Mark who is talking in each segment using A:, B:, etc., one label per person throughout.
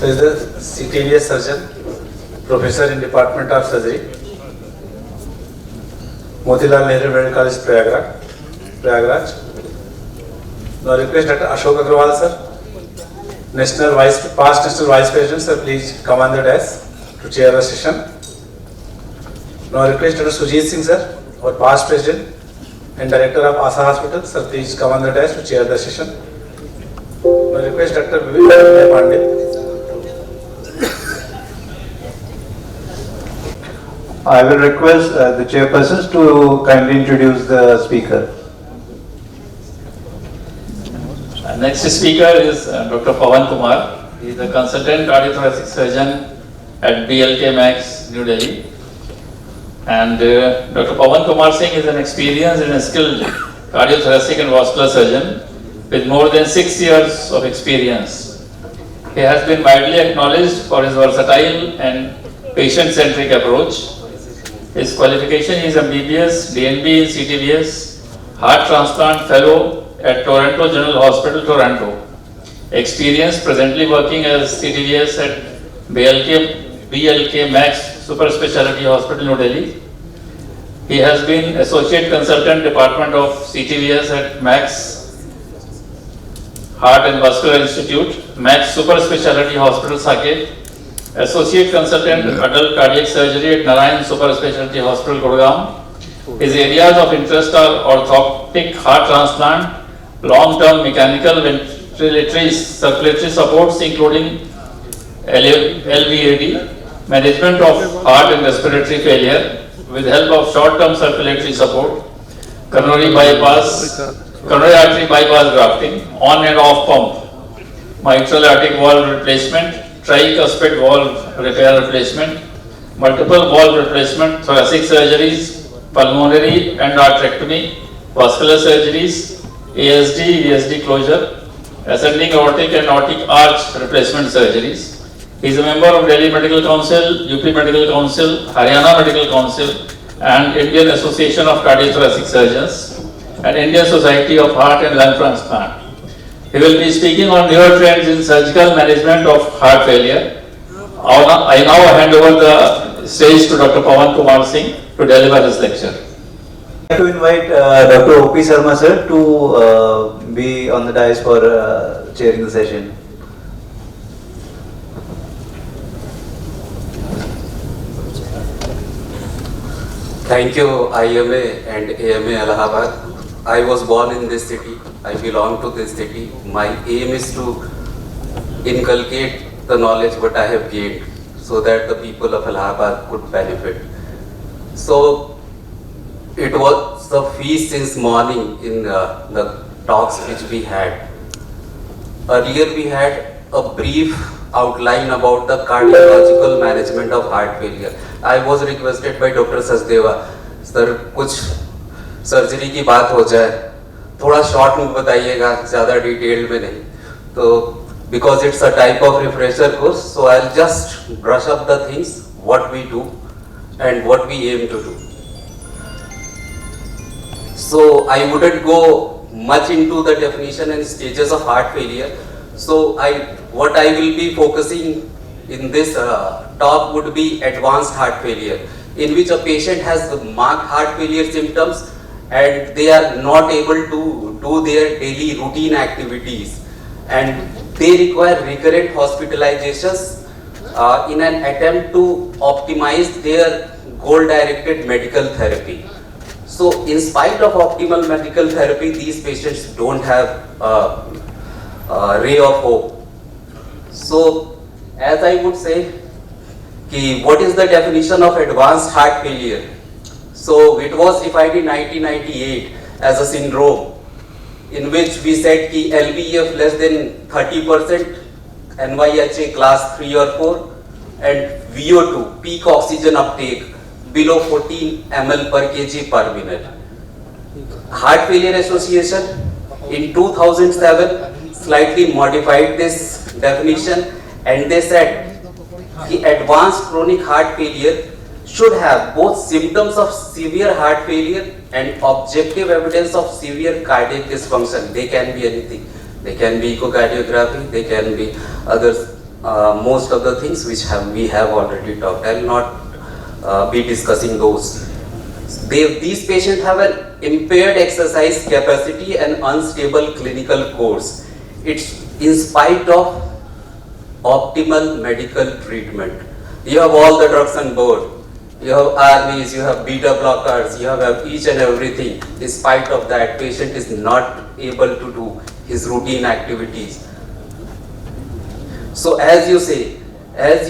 A: So is the CTVS surgeon, professor in Department of Surgery, Motilal Nehru Medical College, Prayagraj. Now request Dr. Ashok Agrawal sir, past National Vice President sir, please come on the desk to chair the session. Now request Dr. Sujit Singh sir, our past President and Director of Asa Hospital sir, please come on the desk to chair the session. Now request Dr. Vivek Pandey.
B: I will request the chairpersons to kindly introduce the speaker.
C: Next speaker is Dr. Pawan Kumar. He is a consultant cardiothoracic surgeon at BLK Max, New Delhi. And Dr. Pawan Kumar Singh is an experienced and skilled cardiothoracic and vascular surgeon with more than 6 years of experience. He has been widely acknowledged for his versatile and patient-centric approach. His qualification is MBBS, DNB in CTVS, Heart Transplant Fellow at Toronto General Hospital, Toronto. Experience presently working as CTVS at BLK Max Super Specialty Hospital, New Delhi. He has been Associate Consultant Department of CTVS at Max Heart and Vascular Institute, Max Super Specialty Hospital, Saket. Associate Consultant Adult Cardiac Surgery at Narayan Super Specialty Hospital, Gurgaon. His areas of interest are orthoptic heart transplant, long-term mechanical ventilatory circulatory supports including LVAD, management of heart and respiratory failure with help of short-term circulatory support, coronary artery bypass grafting, on and off pump, mitral aortic valve replacement, tricuspid valve repair replacement, multiple valve replacement, thoracic surgeries, pulmonary and arterectomy, vascular surgeries, ASD, ESD closure, ascending aortic and aortic arch replacement surgeries. He is a member of Delhi Medical Council, UP Medical Council, Haryana Medical Council and Indian Association of Cardiothoracic Surgeons and Indian Society of Heart and Lung Transplant. He will be speaking on newer trends in surgical management of heart failure. I now hand over the stage to Dr. Pawan Kumar Singh to deliver his lecture.
B: I'd like to invite Dr. O.P. Sharma sir to be on the dais for chairing the session.
D: Thank you, IMA and AMA Allahabad. I was born in this city. I belong to this city. My aim is to inculcate the knowledge what I have gained so that the people of Allahabad could benefit. So it was a feast since morning in the talks which we had. Earlier we had a brief outline about the cardiological management of heart failure. I was requested by Dr. Sachdeva, sir, कुछ surgery की बात हो जाए, थोड़ा short में बताइएगा, ज़्यादा detail में नहीं. तो because it's a type of refresher course, so I'll just brush up the things, what we do and what we aim to do. So I wouldn't go much into the definition and stages of heart failure. So what I will be focusing in this talk would be advanced heart failure, in which a patient has marked heart failure symptoms and they are not able to do their daily routine activities and they require recurrent hospitalizations in an attempt to optimize their goal-directed medical therapy. So in spite of optimal medical therapy, these patients don't have a ray of hope. So as I would say, what is the definition of advanced heart failure? So it was defined in 1998 as a syndrome in which we said ki LVEF less than 30%, NYHA class 3 or 4 and VO2 peak oxygen uptake below 14 ml per kg per minute. Heart Failure Association in 2007 slightly modified this definition and they said the advanced chronic heart failure should have both symptoms of severe heart failure and objective evidence of severe cardiac dysfunction. They can be anything. They can be echocardiography, they can be other most of the things which we have already talked. I will not be discussing those. These patients have an impaired exercise capacity and unstable clinical course. It's in spite of optimal medical treatment. You have all the drugs on board. You have ARBs, you have beta blockers, you have each and everything. In spite of that, patient is not able to do his routine activities. So as you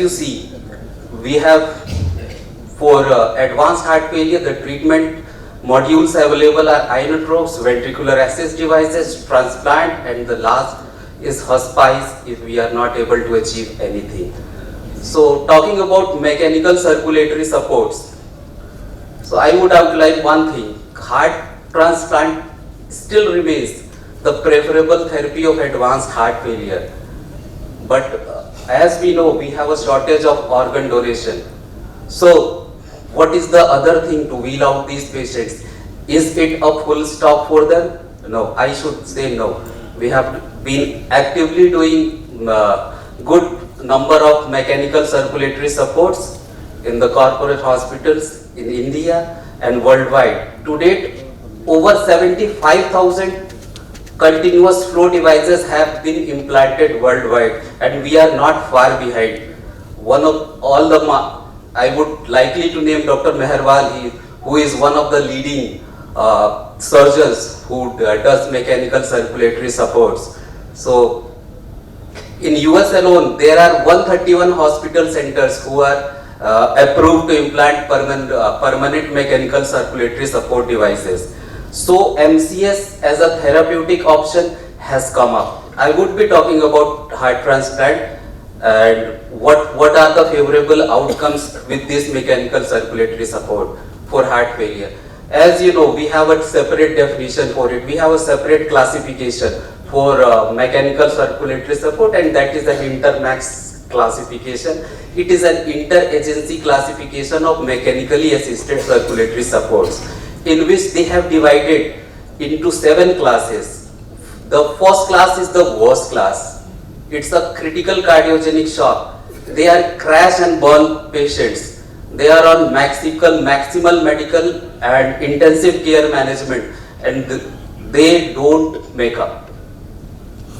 D: see, we have for advanced heart failure, the treatment modules available are inotropes, ventricular assist devices, transplant, and the last is hospice if we are not able to achieve anything. So talking about mechanical circulatory supports, so I would outline one thing: heart transplant still remains the preferable therapy of advanced heart failure. But as we know, we have a shortage of organ donation. So what is the other thing to wheel out these patients? Is it a full stop for them? No, I should say no. We have been actively doing good number of mechanical circulatory supports in the corporate hospitals in India and worldwide. To date, over 75,000 continuous flow devices have been implanted worldwide, and we are not far behind. One of all the, I would likely to name Dr. Meherwal, who is one of the leading surgeons who does mechanical circulatory supports. So in US alone, there are 131 hospital centers who are approved to implant permanent mechanical circulatory support devices. So MCS as a therapeutic option has come up. I would be talking about heart transplant and what are the favorable outcomes with this mechanical circulatory support for heart failure. As you know, we have a separate definition for it. We have a separate classification for mechanical circulatory support, and that is an INTERMAX classification. It is an interagency classification of mechanically assisted circulatory supports, in which they have divided into 7 classes. The first class is the worst class. It's a critical cardiogenic shock. They are crash and burn patients. They are on maximal medical and intensive care management, and they don't make up.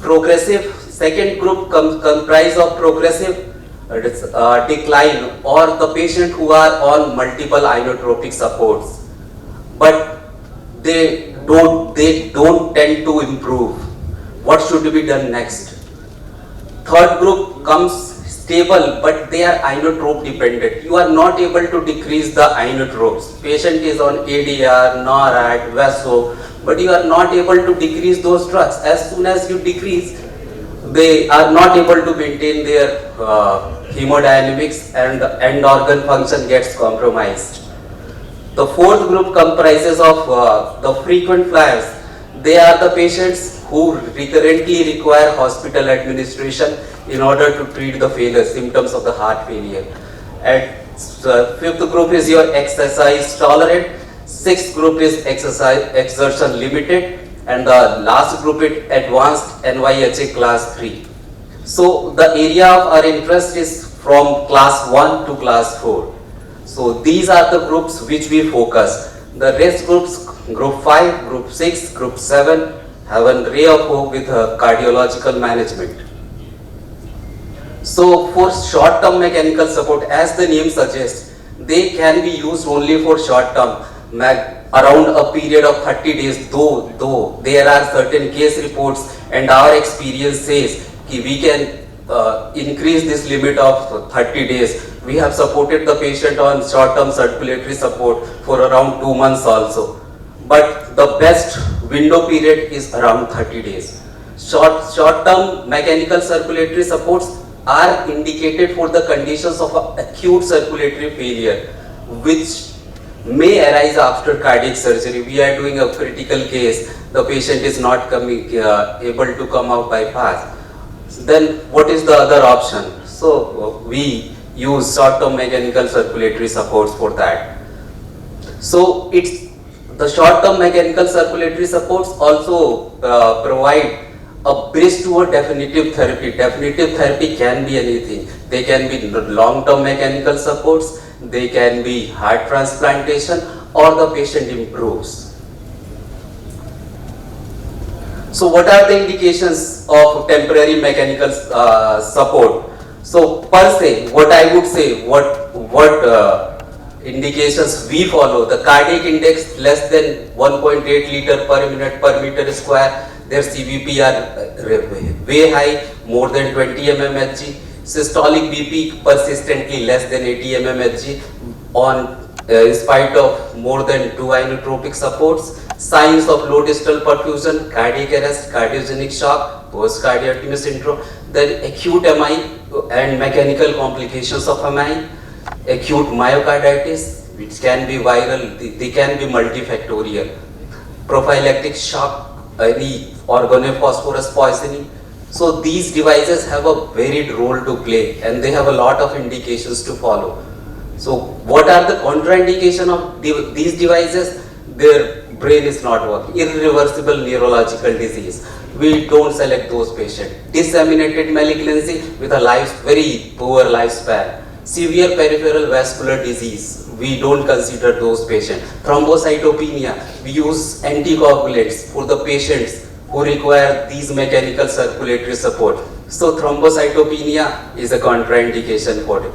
D: Progressive, second group comprise of progressive decline, or the patient who are on multiple inotropic supports, but they don't tend to improve. What should be done next? Third group comes stable, but they are inotrope dependent. You are not able to decrease the inotropes. Patient is on ADR, NORAD, VASO, but you are not able to decrease those drugs. As soon as you decrease, they are not able to maintain their hemodynamics, and the end organ function gets compromised. The fourth group comprises of the frequent flyers. They are the patients who recurrently require hospital administration in order to treat the failure symptoms of the heart failure. And fifth group is your exercise tolerant. Sixth group is exertion limited, and the last group is advanced NYHA class 3. So the area of our interest is from class 1 to class 4. So these are the groups which we focus. The rest groups, group 5, group 6, group 7, have a ray of hope with cardiological management. So for short-term mechanical support, as the name suggests, they can be used only for short-term, around a period of 30 days, though there are certain case reports and our experience says we can increase this limit of 30 days. We have supported the patient on short-term circulatory support for around 2 months also. But the best window period is around 30 days. Short-term mechanical circulatory supports are indicated for the conditions of acute circulatory failure, which may arise after cardiac surgery. We are doing a critical case, the patient is not able to come out bypass. Then what is the other option? So we use short-term mechanical circulatory supports for that. So it's the short-term mechanical circulatory supports also provide a bridge to a definitive therapy. Definitive therapy can be anything. They can be long-term mechanical supports, they can be heart transplantation, or the patient improves. So what are the indications of temporary mechanical support? So per se, what I would say, what indications we follow, the cardiac index less than 1.8 liter per minute per meter square, their CVP are way high, more than 20 mmHg, systolic BP persistently less than 80 mmHg on in spite of more than 2 inotropic supports, signs of low distal perfusion, cardiac arrest, cardiogenic shock, post-cardiac syndrome, then acute MI and mechanical complications of MI, acute myocarditis, which can be viral, they can be multifactorial, prophylactic shock, any organophosphorus poisoning. So these devices have a varied role to play and they have a lot of indications to follow. So what are the contraindication of these devices? Their brain is not working, irreversible neurological disease. We don't select those patients. Disseminated malignancy with a very poor lifespan. Severe peripheral vascular disease, we don't consider those patients. Thrombocytopenia, we use anticoagulants for the patients who require these mechanical circulatory support. So thrombocytopenia is a contraindication for it.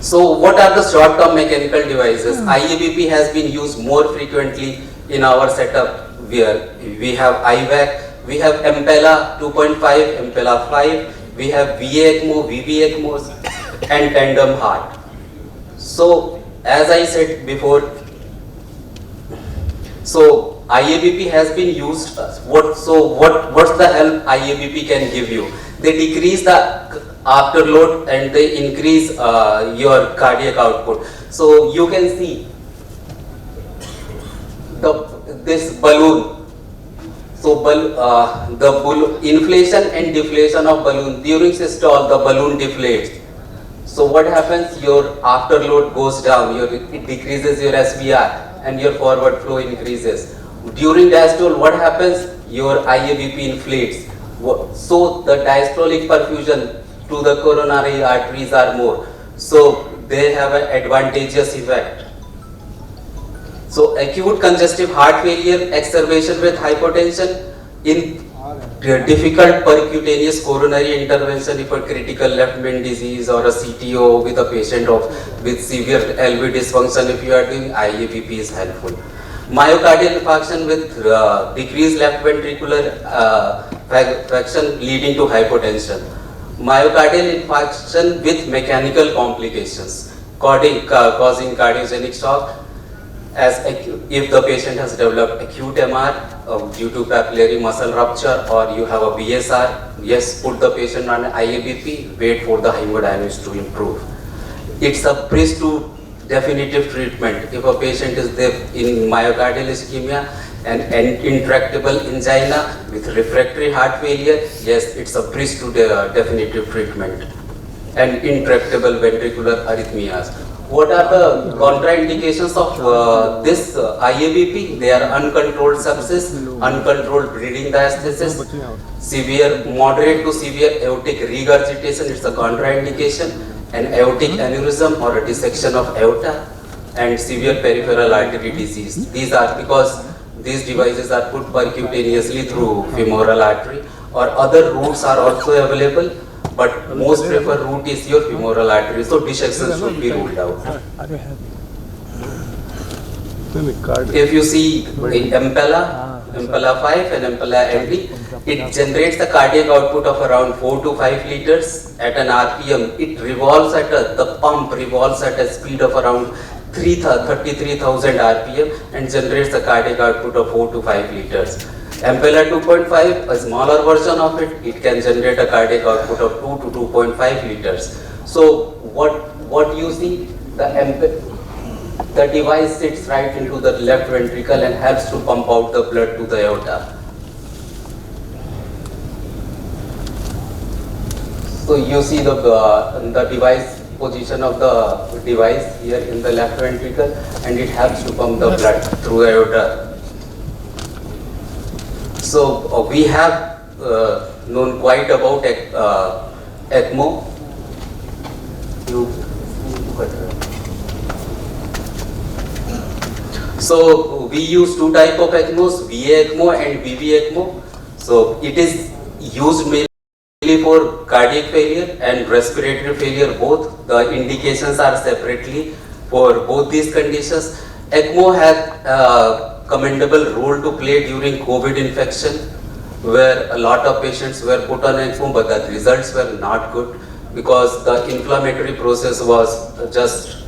D: So what are the short-term mechanical devices? IABP has been used more frequently in our setup where we have IVAC, we have Impella 2.5, Impella 5, we have VA ECMO, VV ECMOs and tandem heart. So as I said before, so IABP has been used, what's the help IABP can give you? They decrease the afterload and they increase your cardiac output. So you can see this balloon. So the inflation and deflation of balloon, during systole the balloon deflates. So what happens? Your afterload goes down, it decreases your SVR and your forward flow increases. During diastole, what happens? Your IABP inflates. So the diastolic perfusion to the coronary arteries are more. So they have an advantageous effect. So acute congestive heart failure, exacerbation with hypotension, in difficult percutaneous coronary intervention, if a critical left main disease or a CTO with a patient with severe LV dysfunction, if you are doing IABP is helpful. Myocardial infarction with decreased left ventricular fraction leading to hypotension. Myocardial infarction with mechanical complications causing cardiogenic shock as if the patient has developed acute MR due to papillary muscle rupture or you have a BSR, yes, put the patient on IABP, wait for the hemodynamics to improve. It's a bridge to definitive treatment. If a patient is there in myocardial ischemia and intractable angina with refractory heart failure, yes, it's a bridge to the definitive treatment. And intractable ventricular arrhythmias. What are the contraindications of this IABP? They are uncontrolled sepsis, uncontrolled bleeding diastasis, severe, moderate to severe aortic regurgitation, it's a contraindication, an aortic aneurysm or a dissection of aorta, and severe peripheral artery disease. These are because these devices are put percutaneously through femoral artery, or other routes are also available, but most preferred route is your femoral artery, so dissection should be ruled out. If you see Impella 5 and Impella LD, it generates a cardiac output of around 4 to 5 liters at an RPM. It revolves the pump revolves at a speed of around 33,000 RPM and generates a cardiac output of 4 to 5 liters. Impella 2.5, a smaller version of it, it can generate a cardiac output of 2 to 2.5 liters. So what you see, the device sits right into the left ventricle and helps to pump out the blood to the aorta. So you see the device position of the device here in the left ventricle, and it helps to pump the blood through the aorta. So we have known quite about ECMO. So we use two type of ECMOs, VA ECMO and VV ECMO. So it is used mainly for cardiac failure and respiratory failure both. The indications are separately for both these conditions. ECMO had a commendable role to play during COVID infection, where a lot of patients were put on ECMO, but the results were not good because the inflammatory process was just.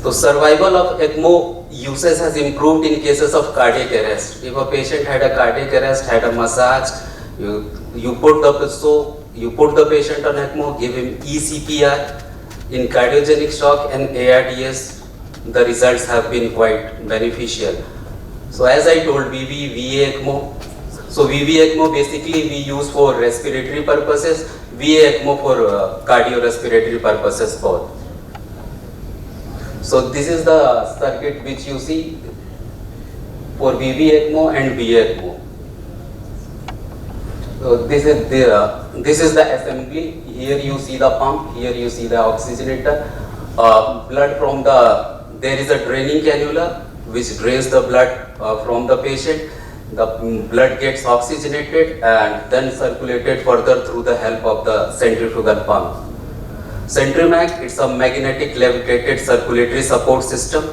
D: So survival of ECMO usage has improved in cases of cardiac arrest. If a patient had a cardiac arrest, had a massage, you put the patient on ECMO, give him eCPR. In cardiogenic shock and ARDS, the results have been quite beneficial. So as I told, VA ECMO. So VV ECMO basically we use for respiratory purposes, VA ECMO for cardiorespiratory purposes both. So this is the circuit which you see for VV ECMO and VA ECMO. So this is the assembly. Here you see the pump, here you see the oxygenator. Blood from there is a draining cannula which drains the blood from the patient. The blood gets oxygenated and then circulated further through the help of the centrifugal pump. Centrimag, it's a magnetic levitated circulatory support system.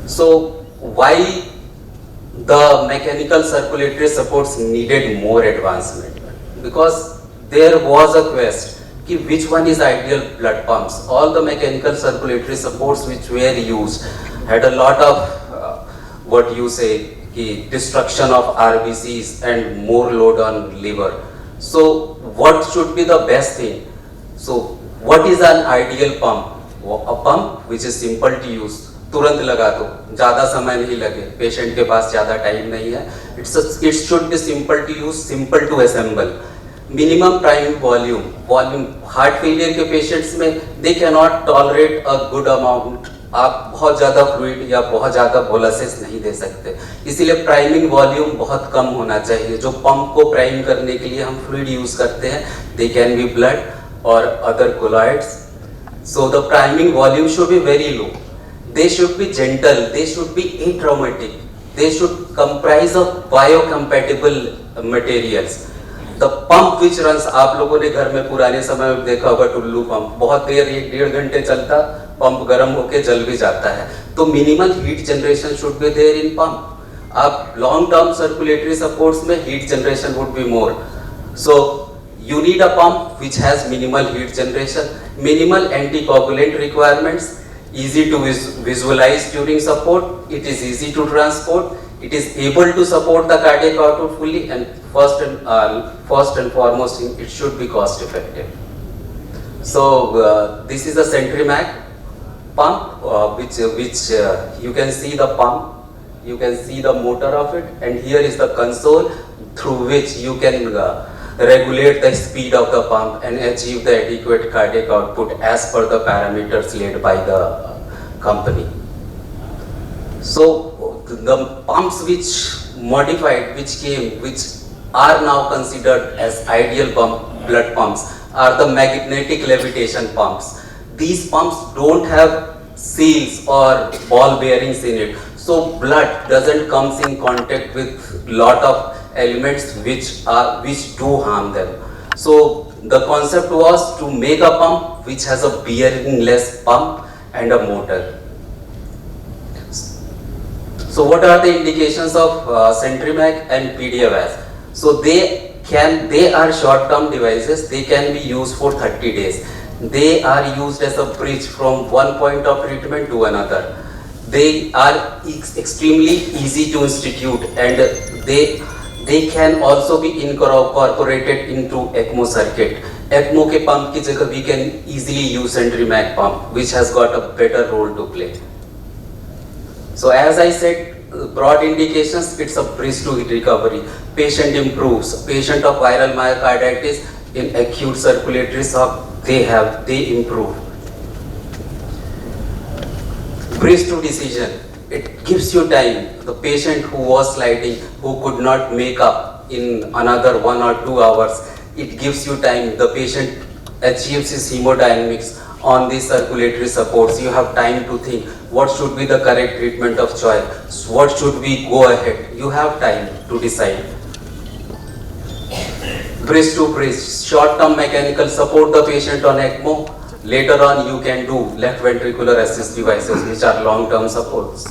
D: So why the mechanical circulatory supports needed more advancement? Because there was a quest कि which one is ideal blood pumps. All the mechanical circulatory supports which were used had a lot of what you say कि destruction of RBCs and more load on liver. So what should be the best thing? So what is an ideal pump? A pump which is simple to use. तुरंत लगा दो, ज़्यादा समय नहीं लगे, patient के पास ज़्यादा टाइम नहीं है. It should be simple to use, simple to assemble. Minimum priming volume. Heart failure के patients में they cannot tolerate a good amount. आप बहुत ज़्यादा fluid या बहुत ज़्यादा molasses नहीं दे सकते. इसीलिए priming volume बहुत कम होना चाहिए. जो pump को prime करने के लिए हम fluid use करते हैं, they can be blood or other colloids. So the priming volume should be very low. They should be gentle, they should be atraumatic, they should comprise of biocompatible materials. The pump which runs, आप लोगों ने घर में पुराने समय में देखा होगा टुल्लू पंप, बहुत देर 1-1.5 घंटे चलता, पंप गर्म होके जल भी जाता है. तो minimal heat generation should be there in pump. आप long term circulatory supports में heat generation would be more. So you need a pump which has minimal heat generation, minimal anticoagulant requirements, easy to visualize during support, it is easy to transport, it is able to support the cardiac output fully, and first and foremost, it should be cost effective. So this is a Centrimag pump, which you can see the pump, you can see the motor of it, and here is the console through which you can regulate the speed of the pump and achieve the adequate cardiac output as per the parameters laid by the company. So the pumps which modified, which are now considered as ideal blood pumps are the magnetic levitation pumps. These pumps don't have seals or ball bearings in it, so blood doesn't comes in contact with lot of elements which do harm them. So the concept was to make a pump which has a bearingless pump and a motor. So what are the indications of Centrimag and PDFS? So they are short-term devices. They can be used for 30 days. They are used as a bridge from one point of treatment to another. They are extremely easy to institute, and they can also be incorporated into ECMO circuit. ECMO के pump की जगह we can easily use Centrimag pump, which has got a better role to play. So as I said, broad indications, it's a bridge to recovery. Patient improves. Patient of viral myocarditis in acute circulatory shock, they improve. Bridge to decision. it gives you time. The patient who was sliding, who could not make up in another 1 or 2 hours, it gives you time. The patient achieves his hemodynamics on the circulatory supports. You have time to think what should be the correct treatment of choice, what should we go ahead. You have time to decide. Bridge to bridge, short-term mechanical support the patient on ECMO. Later on you can do left ventricular assist devices, which are long-term supports.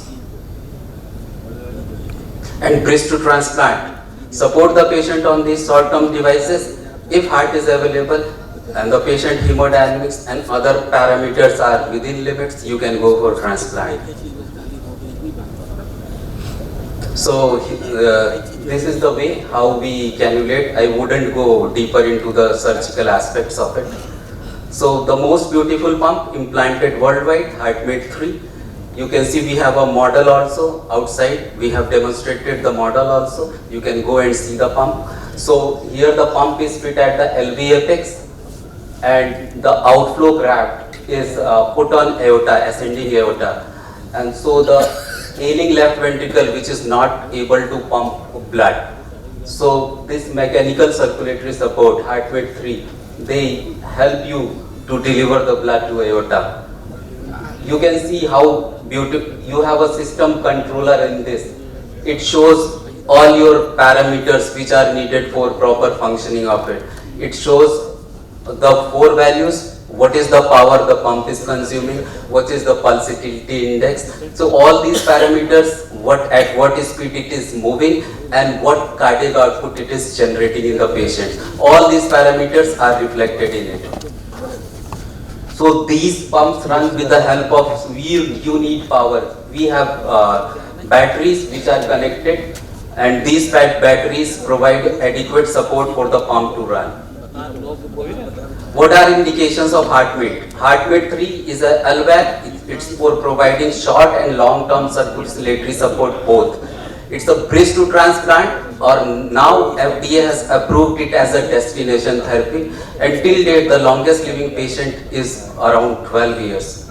D: And bridge to transplant, support the patient on these short-term devices. If heart is available and the patient hemodynamics and other parameters are within limits, you can go for transplant. So this is the way how we cannulate. I wouldn't go deeper into the surgical aspects of it. So the most beautiful pump implanted worldwide, HeartMate 3. You can see we have a model also outside. We have demonstrated the model also. You can go and see the pump. So here the pump is fit at the LV apex and the outflow graft is put on aorta, ascending aorta. And so the ailing left ventricle which is not able to pump blood. So this mechanical circulatory support, HeartMate 3, they help you to deliver the blood to aorta. You can see how beautiful, you have a system controller in this. It shows all your parameters which are needed for proper functioning of it. It shows the 4 values, what is the power the pump is consuming, what is the pulsatility index. So all these parameters, at what speed it is moving and what cardiac output it is generating in the patient. All these parameters are reflected in it. So these pumps run with the help of, you need power. We have batteries which are connected and these batteries provide adequate support for the pump to run. What are indications of HeartMate? HeartMate 3 is a LVAC. It's for providing short and long-term circulatory support both. It's a bridge to transplant, or now FDA has approved it as a destination therapy. Until date, the longest living patient is around 12 years.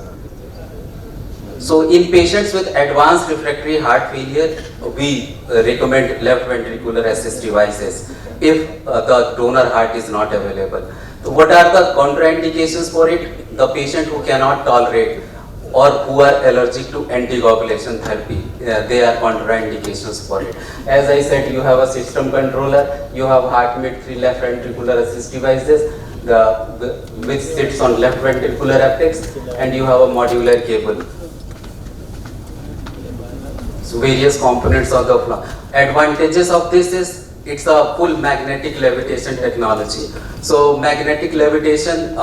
D: So in patients with advanced refractory heart failure, we recommend left ventricular assist devices if the donor heart is not available. So what are the contraindications for it? The patient who cannot tolerate or who are allergic to anticoagulation therapy, they are contraindications for it. As I said, you have a system controller, you have HeartMate 3 left ventricular assist devices, which sits on left ventricular apex, and you have a modular cable. So various components of the flow. Advantages of this is it's a full magnetic levitation technology. So magnetic levitation,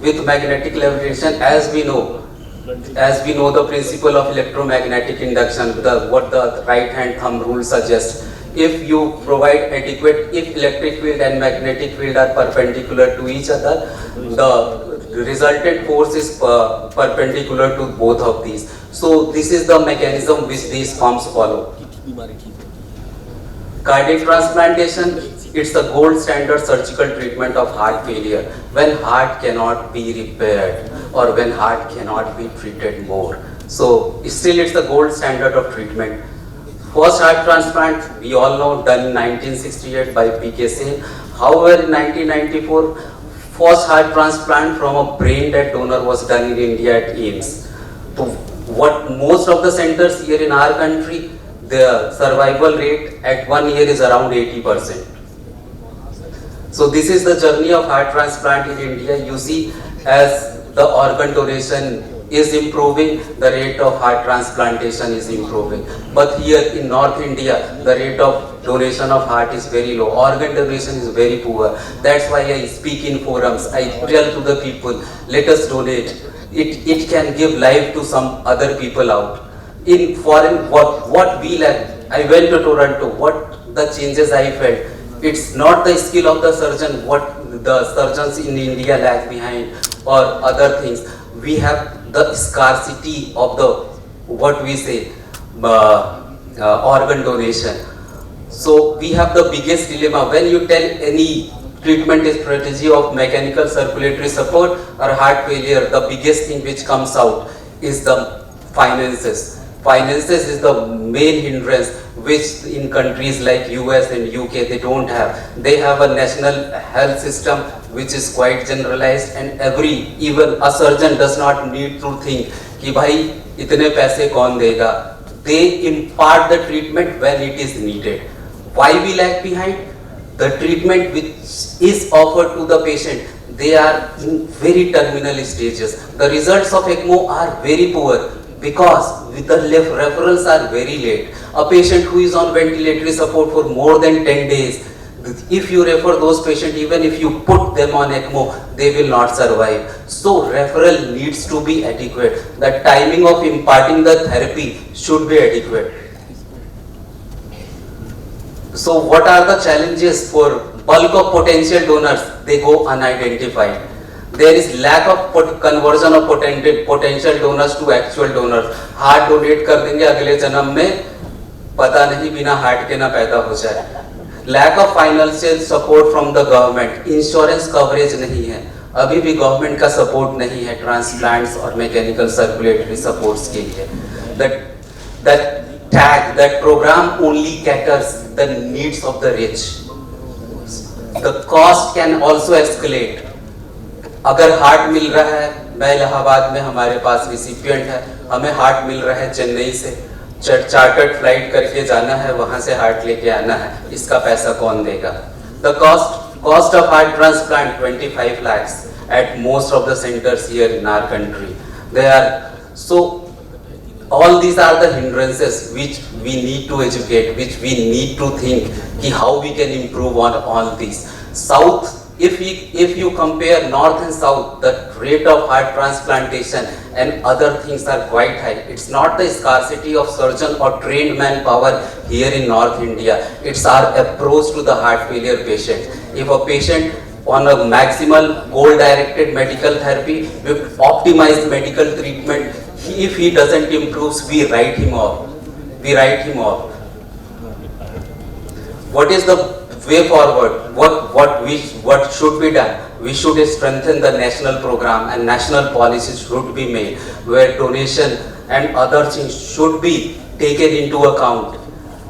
D: with magnetic levitation, as we know the principle of electromagnetic induction, what the right hand thumb rule suggests. If you provide adequate, if electric field and magnetic field are perpendicular to each other, the resultant force is perpendicular to both of these. So this is the mechanism which these pumps follow. Cardiac transplantation, it's the gold standard surgical treatment of heart failure. When heart cannot be repaired or when heart cannot be treated more. So still it's the gold standard of treatment. First heart transplant, we all know, done in 1968 by P.K. Singh. However, in 1994, first heart transplant from a brain dead donor was done in India at IMS. So what most of the centers here in our country, the survival rate at 1 year is around 80%. So this is the journey of heart transplant in India. You see, as the organ donation is improving, the rate of heart transplantation is improving. But here in North India, the rate of donation of heart is very low. Organ donation is very poor. That's why I speak in forums. I tell to the people, let us donate. It can give life to some other people out. In foreign, what we lack, I went to Toronto, what the changes I felt, it's not the skill of the surgeon, what the surgeons in India lag behind or other things. We have the scarcity of the, what we say, organ donation. So we have the biggest dilemma. When you tell any treatment strategy of mechanical circulatory support or heart failure, the biggest thing which comes out is the finances. finances is the main hindrance, which in countries like US and UK they don't have. They have a national health system which is quite generalized, and even a surgeon does not need to think कि भाई इतने पैसे कौन देगा. They impart the treatment when it is needed. Why we lag behind? The treatment which is offered to the patient, they are in very terminal stages. The results of ECMO are very poor because the referrals are very late. A patient who is on ventilatory support for more than 10 days, if you refer those patients, even if you put them on ECMO, they will not survive. So referral needs to be adequate. The timing of imparting the therapy should be adequate. So what are the challenges for bulk of potential donors? They go unidentified. There is lack of conversion of potential donors to actual donors. Heart donate कर देंगे अगले जन्म में, पता नहीं बिना heart के ना पैदा हो जाए. Lack of financial support from the government. Insurance coverage नहीं है. अभी भी गवर्नमेंट का सपोर्ट नहीं है ट्रांसप्लांट्स और मैकेनिकल सर्कुलेटरी सपोर्ट्स के लिए. That program only caters the needs of the rich. The cost can also escalate. अगर हार्ट मिल रहा है, मैं इलाहाबाद में हमारे पास रिसिपिएंट है, हमें हार्ट मिल रहा है चेन्नई से, चार्टर्ड फ्लाइट करके जाना है, वहां से हार्ट लेके आना है, इसका पैसा कौन देगा? The cost of heart transplant 25 lakhs at most of the centers here in our country. All these are the hindrances which we need to educate, which we need to think how we can improve on all these. South, if you compare north and south, the rate of heart transplantation and other things are quite high. It's not the scarcity of surgeon or trained manpower here in North India. It's our approach to the heart failure patient. If a patient on a maximal goal-directed medical therapy with optimized medical treatment, if he doesn't improve, we write him off. What is the way forward? What should be done? We should strengthen the national program, and national policies should be made where donation and other things should be taken into account.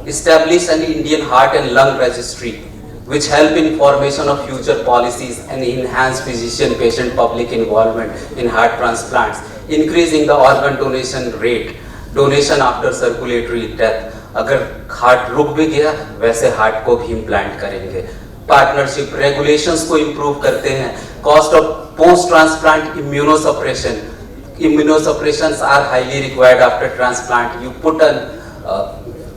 D: Establish an Indian heart and lung registry which help in formation of future policies and enhance physician-patient public involvement in heart transplants. Increasing the organ donation rate, donation after circulatory death. अगर heart रुक भी गया, वैसे heart को भी implant करेंगे. Partnership regulations को improve करते हैं. Cost of post transplant immunosuppression. Immunosuppressions are highly required after transplant. You put a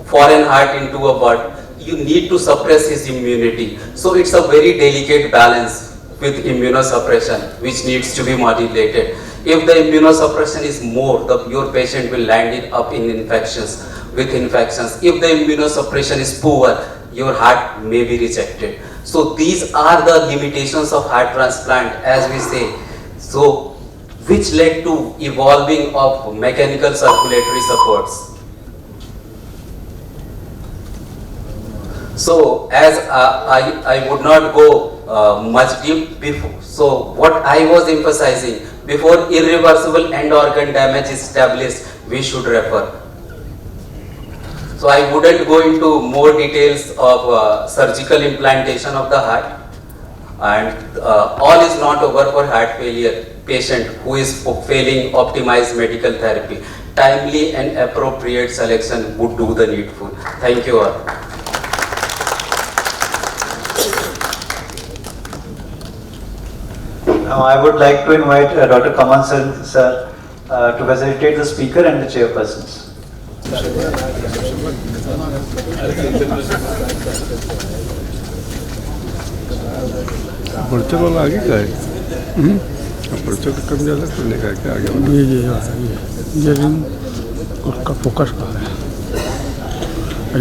D: foreign heart into a body, you need to suppress his immunity. So it's a very delicate balance with immunosuppression which needs to be modulated. If the immunosuppression is more, your patient will land up in infections. If the immunosuppression is poor, your heart may be rejected. So these are the limitations of heart transplant, as we say. So which led to evolving of mechanical circulatory supports. So as I would not go much deep before. So what I was emphasizing, before irreversible end organ damage is established, we should refer. So I wouldn't go into more details of surgical implantation of the heart, and all is not over for heart failure patient who is failing optimized medical therapy. Timely and appropriate selection would do the needful. Thank you all.
B: Now I would like to invite Dr. Kumar sir to facilitate the speaker and the chairpersons.
E: पर्चा वाला आगे का है पर्चा का कम ज़्यादा करने का क्या आगे ये उसका फोकस का है,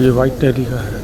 E: ये वाइट टैली का है.